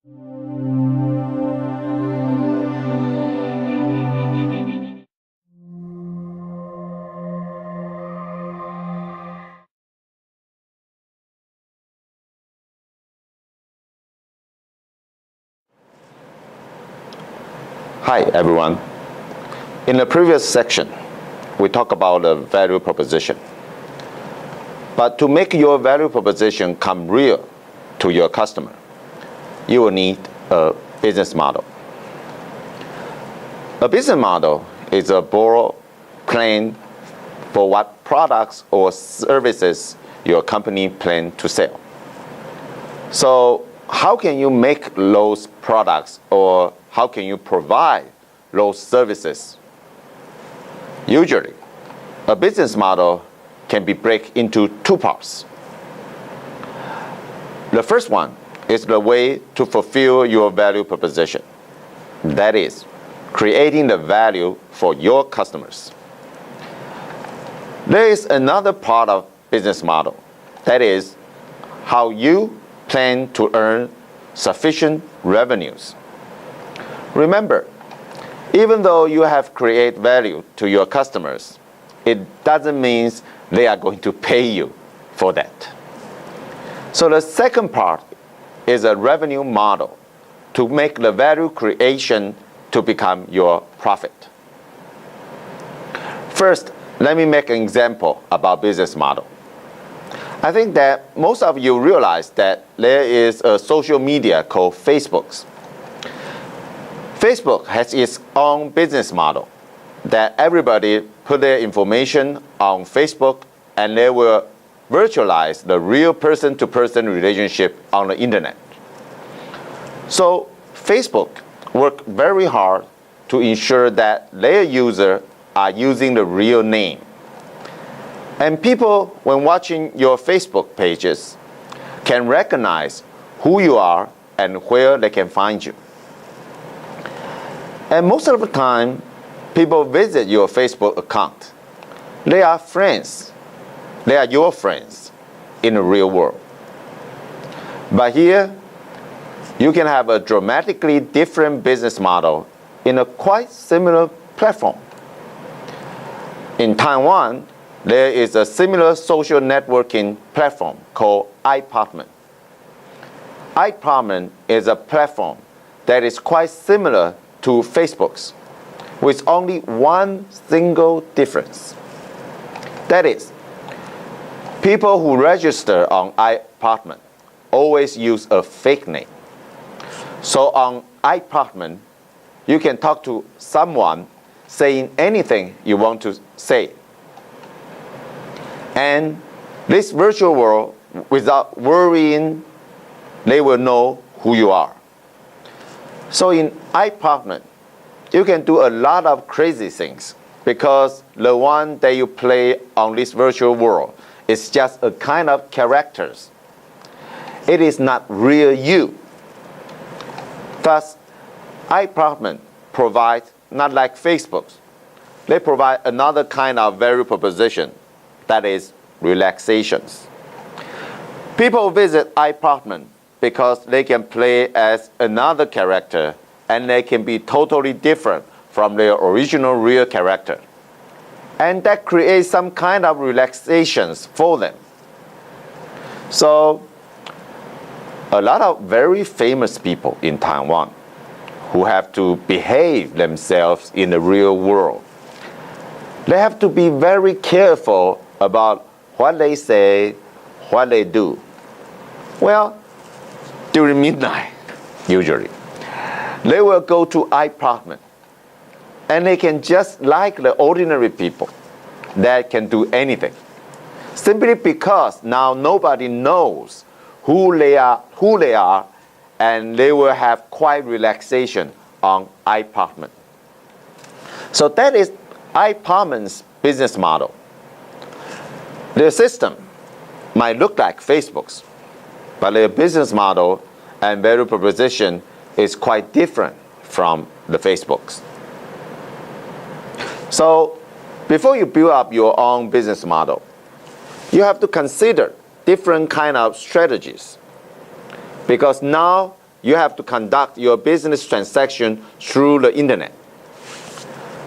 Hi everyone. In the previous section, we talked about the value proposition. But to make your value proposition come real to your customer, you will need a business model. A business model is a broad plan for what products or services your company plans to sell. So how can you make those products, or how can you provide those services? Usually, a business model can be broken into two parts. The first one is the way to fulfill your value proposition. That is, creating the value for your customers. There is another part of business model. That is, how you plan to earn sufficient revenues. Remember, even though you have created value to your customers, it doesn't mean they are going to pay you for that. So the second part is a revenue model to make the value creation to become your profit. First, let me make an example about business model. I think that most of you realize that there is a social media called Facebook. Facebook has its own business model that everybody put their information on Facebook and they will virtualize the real person-to-person relationship on the internet. So Facebook worked very hard to ensure that their users are using the real name. And people, when watching your Facebook pages, can recognize who you are and where they can find you. And most of the time, people visit your Facebook account. They are friends. They are your friends in the real world. But here, you can have a dramatically different business model in a quite similar platform. In Taiwan, there is a similar social networking platform called iPartment. iPartment is a platform that is quite similar to Facebook's, with only one single difference. That is, people who register on iPartment always use a fake name. So on iPartment, you can talk to someone saying anything you want to say. And this virtual world, without worrying, they will know who you are. So in iPartment, you can do a lot of crazy things because the one that you play on this virtual world is just a kind of characters. It is not real you. Thus, iPartment provides, not like Facebook, they provide another kind of value proposition, that is relaxations. People visit iPartment because they can play as another character and they can be totally different from their original real character. And that creates some kind of relaxations for them. So, a lot of very famous people in Taiwan who have to behave themselves in the real world, they have to be very careful about what they say, what they do. Well, during midnight, usually, they will go to iPartment and they can just like the ordinary people that can do anything. Simply because now nobody knows who they are, and they will have quiet relaxation on iPartment. So that is iPartment's business model. Their system might look like Facebook's, but their business model and value proposition is quite different from the Facebook's. So before you build up your own business model, you have to consider different kind of strategies, because now you have to conduct your business transaction through the internet.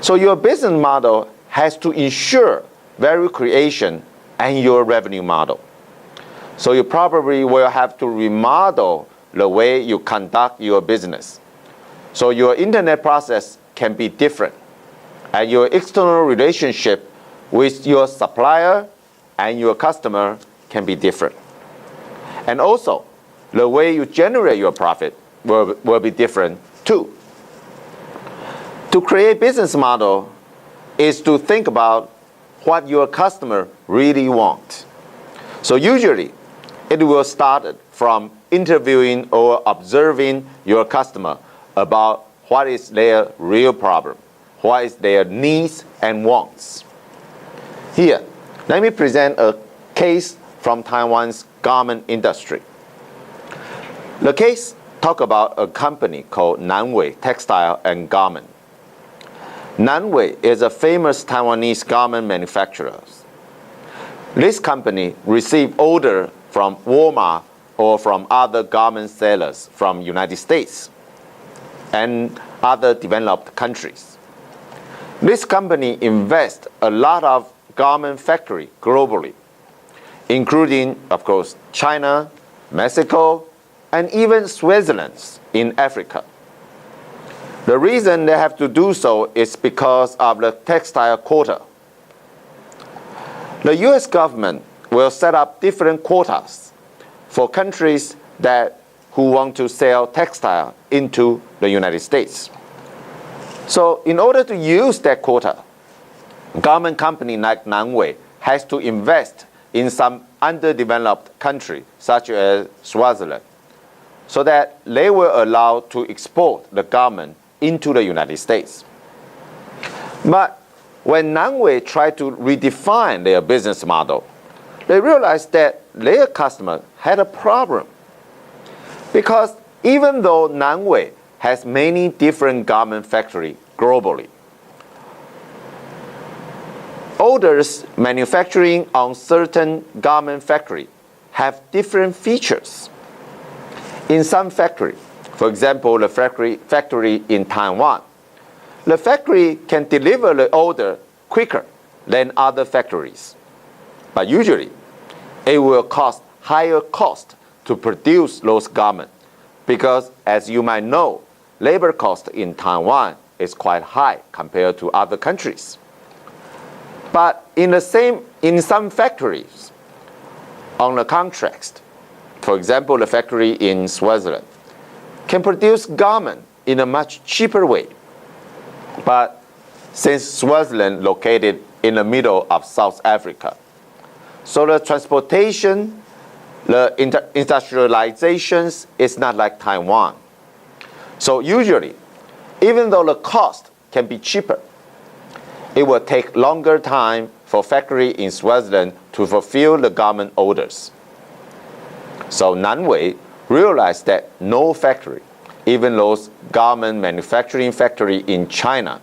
So your business model has to ensure value creation and your revenue model. So you probably will have to remodel the way you conduct your business. So your internet process can be different, and your external relationship with your supplier and your customer can be different. And also, the way you generate your profit will be different too. To create business model is to think about what your customer really want. So usually, it will start from interviewing or observing your customer about what is their real problem, what is their needs and wants. Here, let me present a case from Taiwan's garment industry. The case talks about a company called Nanwei Textile and Garment. Nanwei is a famous Taiwanese garment manufacturer. This company received orders from Walmart or from other garment sellers from United States and other developed countries. This company invests a lot of garment factory globally, including, of course, China, Mexico, and even Switzerland in Africa. The reason they have to do so is because of the textile quota. The US government will set up different quotas for countries who want to sell textile into the United States. So in order to use that quota, garment company like Nanwei has to invest in some underdeveloped country, such as Switzerland, so that they were allowed to export the garment into the United States. But when Nanwei tried to redefine their business model, they realized that their customer had a problem. Because even though Nanwei has many different garment factories globally, orders manufacturing on certain garment factory have different features. In some factory, for example, the factory in Taiwan, the factory can deliver the order quicker than other factories. But usually, it will cost higher cost to produce those garments because, as you might know, labor cost in Taiwan is quite high compared to other countries. But in some factories, on the contract, for example, the factory in Switzerland can produce garment in a much cheaper way. But since Switzerland located in the middle of South Africa, so the transportation, the industrializations is not like Taiwan. So usually, even though the cost can be cheaper, it will take longer time for factory in Switzerland to fulfill the garment orders. So Nanwei realized that no factory, even those garment manufacturing factory in China,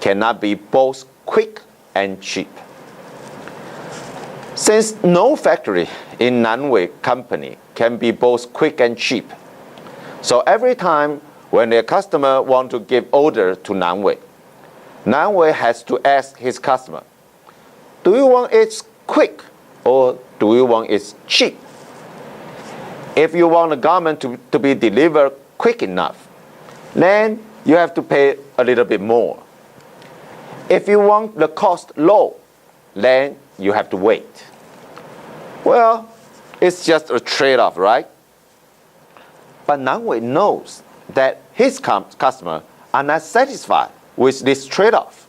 cannot be both quick and cheap. Since no factory in Nanwei company can be both quick and cheap, so every time when their customer want to give order to Nanwei, Nanwei has to ask his customer, do you want it quick or do you want it cheap? If you want the garment to be delivered quick enough, then you have to pay a little bit more. If you want the cost low, then you have to wait. Well, it's just a trade-off, right? But Nanwei knows that his customer are not satisfied with this trade-off.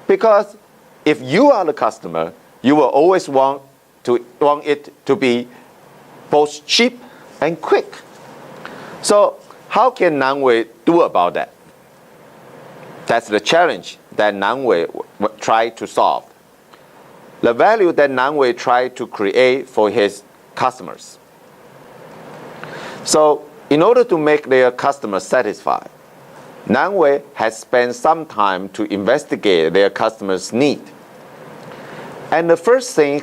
Because if you are the customer, you will always want it to be both cheap and quick. So how can Nanwei do about that? That's the challenge that Nanwei tried to solve. The value that Nanwei tried to create for his customers. So in order to make their customers satisfied, Nanwei has spent some time to investigate their customers' need. And the first thing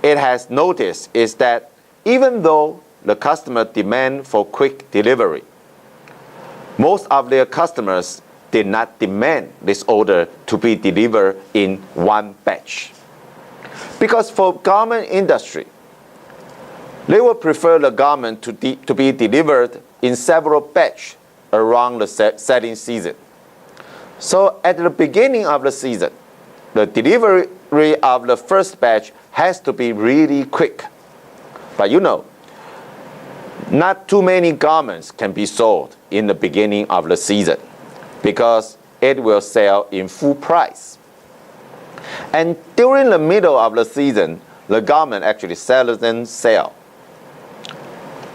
it has noticed is that even though the customer demand for quick delivery, most of their customers did not demand this order to be delivered in one batch. Because for garment industry, they would prefer the garment to be delivered in several batches around the selling season. So at the beginning of the season, the delivery of the first batch has to be really quick. But you know, not too many garments can be sold in the beginning of the season because it will sell in full price. And during the middle of the season, the garment actually seldom sell.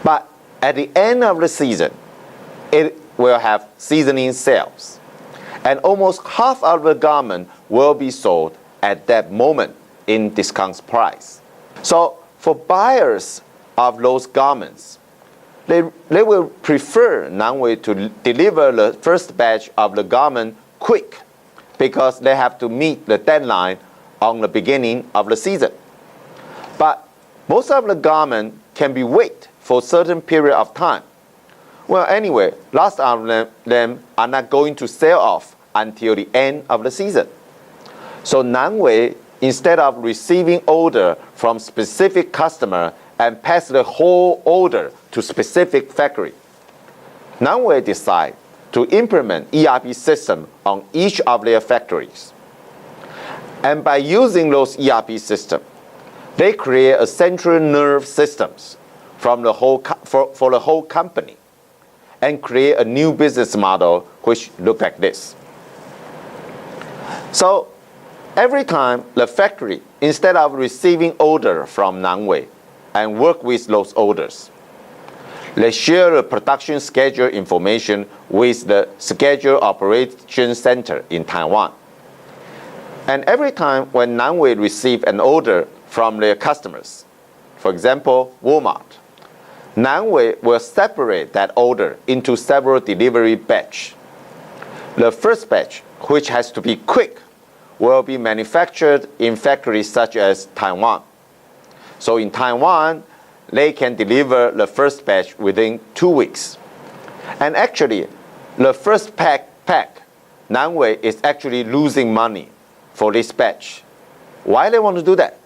But at the end of the season, it will have seasoning sales. And almost half of the garment will be sold at that moment in discount price. So for buyers of those garments, they will prefer Nangway to deliver the first batch of the garment quick because they have to meet the deadline on the beginning of the season. But most of the garment can be wait for a certain period of time. Well, anyway, lots of them are not going to sell off until the end of the season. So Nangway, instead of receiving order from specific customer and pass the whole order to specific factory, Nangway decide to implement ERP system on each of their factories. And by using those ERP systems, they create a central nerve systems from the whole for the whole company and create a new business model which look like this. So every time the factory, instead of receiving order from Nangway and work with those orders, they share the production schedule information with the schedule operation center in Taiwan. And every time when Nangway receive an order from their customers, for example, Walmart, Nangway will separate that order into several delivery batch. The first batch, which has to be quick, will be manufactured in factories such as Taiwan. So in Taiwan, they can deliver the first batch within 2 weeks. And actually, the first pack, Nangway is actually losing money for this batch. Why they want to do that?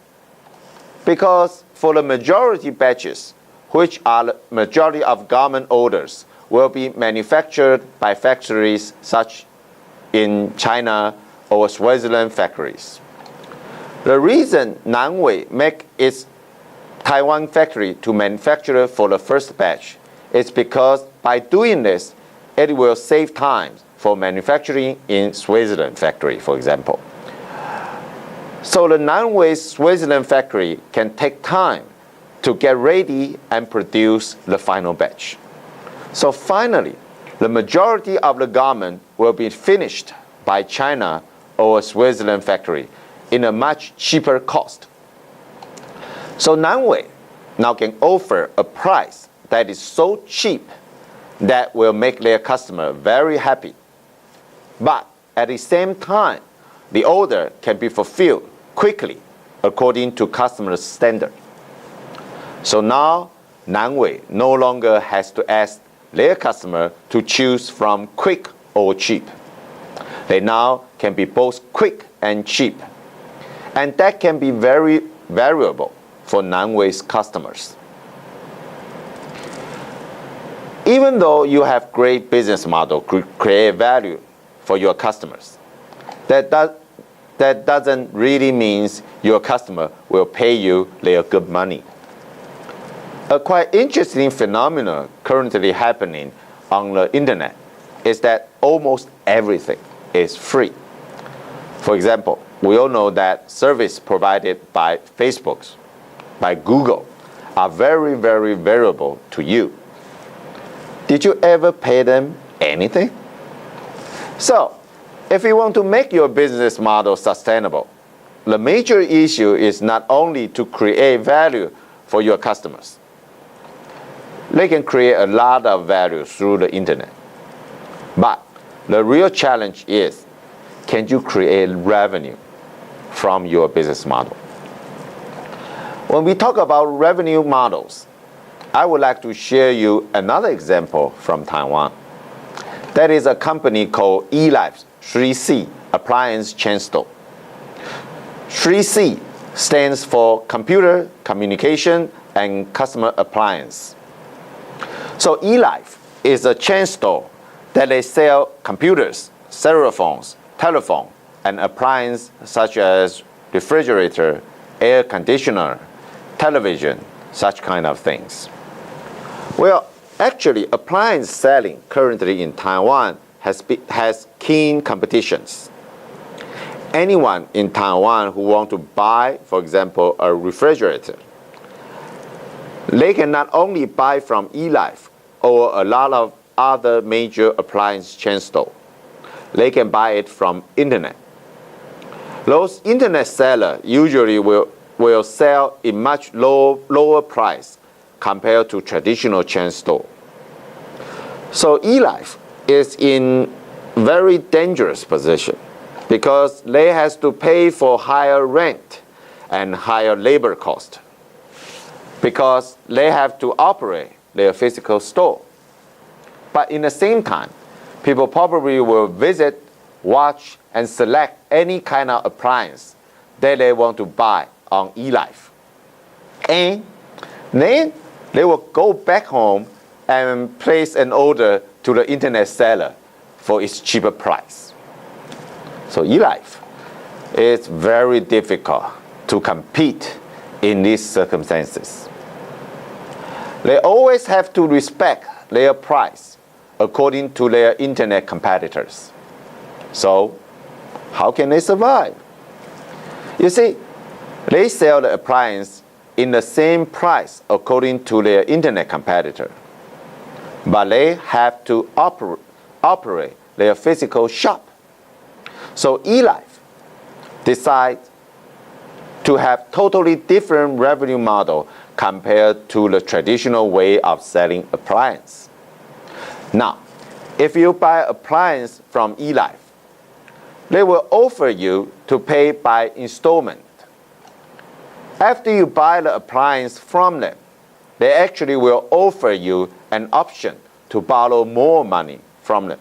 Because for the majority batches, which are the majority of garment orders, will be manufactured by factories such in China or Switzerland factories. The reason Nangway make its Taiwan factory to manufacture for the first batch is because by doing this, it will save time for manufacturing in Switzerland factory, for example. So the Nangway Switzerland factory can take time to get ready and produce the final batch. So finally, the majority of the garment will be finished by China or Switzerland factory in a much cheaper cost. So Nangway now can offer a price that is so cheap that will make their customer very happy. But at the same time, the order can be fulfilled quickly according to customer standard. So now, Nangway no longer has to ask their customer to choose from quick or cheap. They now can be both quick and cheap. And that can be very variable for Nangway's customers. Even though you have great business model, create value for your customers, that doesn't really mean your customer will pay you their good money. A quite interesting phenomenon currently happening on the internet is that almost everything is free. For example, we all know that service provided by Facebook, by Google, are very, very valuable to you. Did you ever pay them anything? So, if you want to make your business model sustainable, the major issue is not only to create value for your customers. They can create a lot of value through the internet. But the real challenge is, can you create revenue from your business model? When we talk about revenue models, I would like to share you another example from Taiwan. That is a company called eLife's 3C appliance chain store. 3C stands for computer, communication, and customer appliance. So eLife is a chain store that they sell computers, cellular phones, telephone, and appliances such as refrigerator, air conditioner, television, such kind of things. Well, actually, appliance selling currently in Taiwan has keen competitions. Anyone in Taiwan who want to buy, for example, a refrigerator, they can not only buy from eLife or a lot of other major appliance chain stores. They can buy it from internet. Those internet sellers usually will sell in much lower price compared to traditional chain store. So eLife is in very dangerous position because they has to pay for higher rent and higher labor cost because they have to operate their physical store. But in the same time, people probably will visit, watch, and select any kind of appliance that they want to buy on eLife. And then they will go back home and place an order to the internet seller for its cheaper price. So eLife is very difficult to compete in these circumstances. They always have to respect their price according to their internet competitors. So how can they survive? You see, they sell the appliance in the same price according to their internet competitor, but they have to operate their physical shop. So eLife decides to have totally different revenue model compared to the traditional way of selling appliance. Now, if you buy appliance from eLife, they will offer you to pay by installment. After you buy the appliance from them, they actually will offer you an option to borrow more money from them.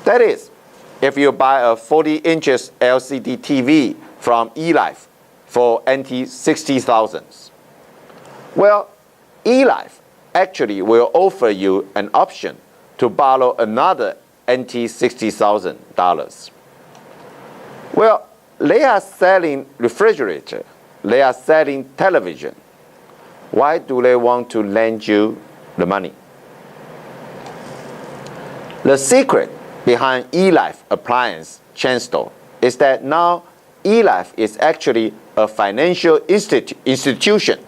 That is, if you buy a 40 inches LCD TV from eLife for NT 60,000, well, eLife actually will offer you an option to borrow another NT $60,000. Well, they are selling refrigerator, they are selling television. Why do they want to lend you the money? The secret behind eLife appliance chain store is that now eLife is actually a financial institution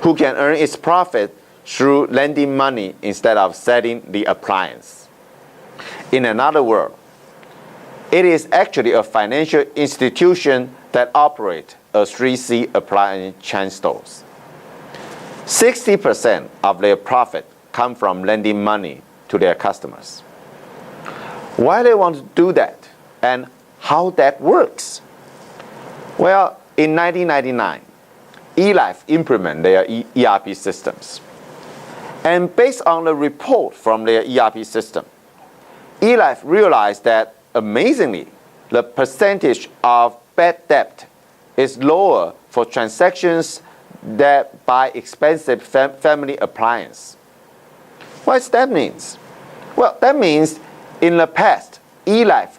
who can earn its profit through lending money instead of selling the appliance. In another word, it is actually a financial institution that operates a 3C appliance chain stores. 60% of their profit come from lending money to their customers. Why they want to do that and how that works? Well, in 1999, eLife implemented their ERP systems. And based on the report from their ERP system, eLife realized that, amazingly, the percentage of bad debt is lower for transactions that buy expensive family appliance. What does that mean? Well, that means in the past, eLife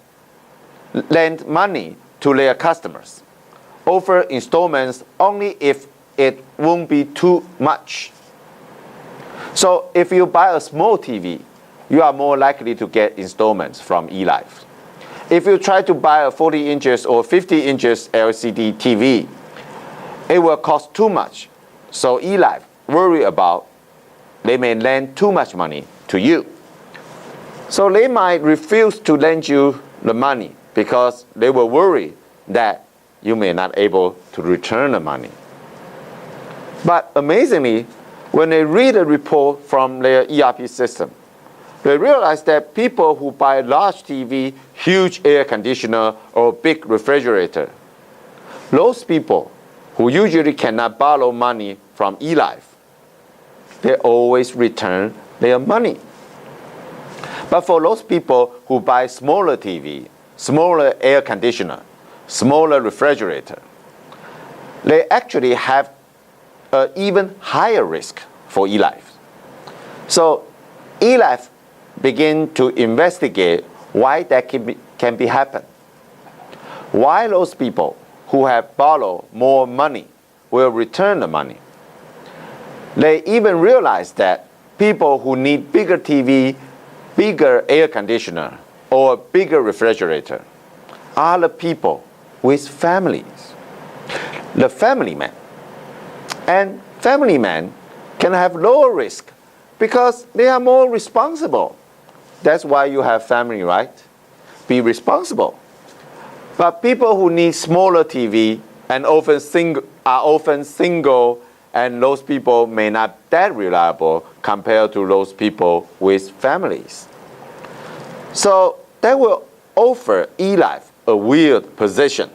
lent money to their customers, offer installments only if it won't be too much. So if you buy a small TV, you are more likely to get installments from eLife. If you try to buy a 40 inches or 50 inches LCD TV, it will cost too much. So eLife worry about they may lend too much money to you. So they might refuse to lend you the money because they will worry that you may not able to return the money. But amazingly, when they read a report from their ERP system, they realize that people who buy large TV, huge air conditioner, or big refrigerator, those people who usually cannot borrow money from eLife, they always return their money. But for those people who buy smaller TV, smaller air conditioner, smaller refrigerator, they actually have an even higher risk for e-life. So e-life begin to investigate why that can be happen. Why those people who have borrowed more money will return the money. They even realize that people who need bigger TV, bigger air conditioner, or bigger refrigerator are the people with families. The family man. And family men can have lower risk because they are more responsible. That's why you have family, right? Be responsible. But people who need smaller TV and are often single, and those people may not that reliable compared to those people with families. So that will offer e-life a weird position.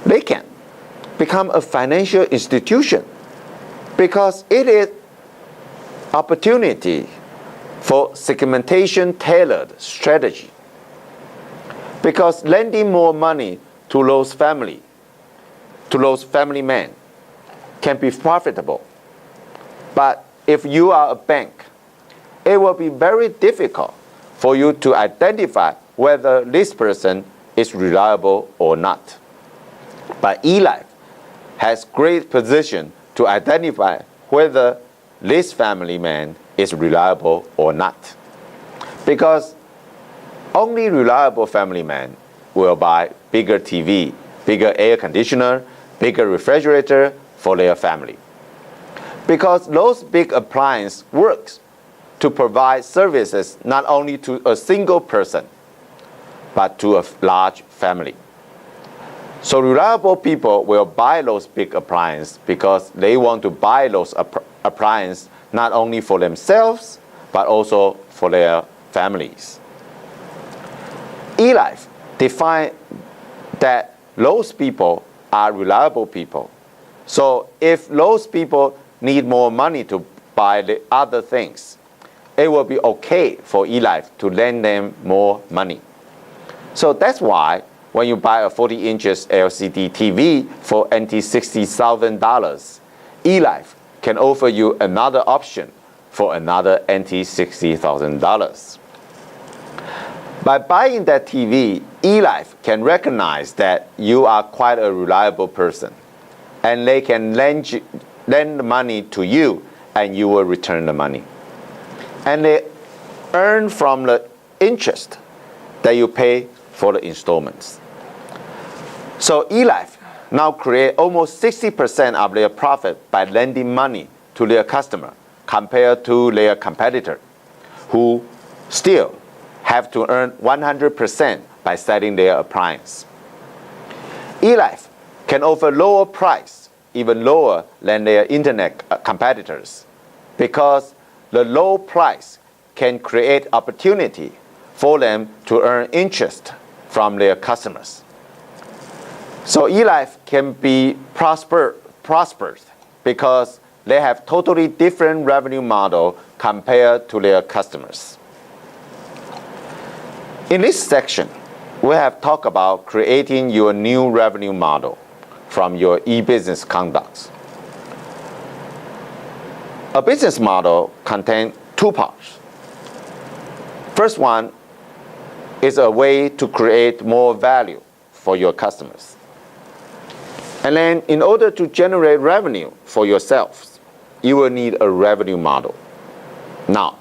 They can become a financial institution because it is opportunity for segmentation tailored strategy. Because lending more money to those family men can be profitable. But if you are a bank, it will be very difficult for you to identify whether this person is reliable or not. But e-life has great position to identify whether this family man is reliable or not. Because only reliable family men will buy bigger TV, bigger air conditioner, bigger refrigerator for their family. Because those big appliances works to provide services not only to a single person, but to a large family. So reliable people will buy those big appliances because they want to buy those appliances not only for themselves, but also for their families. E-life define that those people are reliable people. So if those people need more money to buy the other things, it will be okay for e-life to lend them more money. So that's why when you buy a 40 inches LCD TV for $60,000, e-life can offer you another option for another $60,000. By buying that TV, e-life can recognize that you are quite a reliable person, and they can lend the money to you, and you will return the money. And they earn from the interest that you pay for the installments. So e-life now create almost 60% of their profit by lending money to their customer compared to their competitor, who still have to earn 100% by selling their appliance. E-life can offer lower price, even lower than their internet competitors, because the low price can create opportunity for them to earn interest from their customers. So e-life can be prosperous because they have totally different revenue model compared to their customers. In this section, we have talked about creating your new revenue model from your e-business conducts. A business model contains two parts. First one is a way to create more value for your customers. And then in order to generate revenue for yourselves, you will need a revenue model. Now,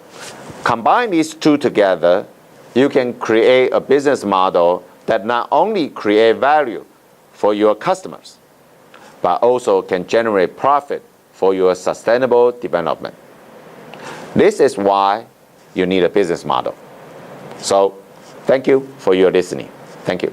combine these two together, you can create a business model that not only create value for your customers, but also can generate profit for your sustainable development. This is why you need a business model. So, thank you for your listening. Thank you.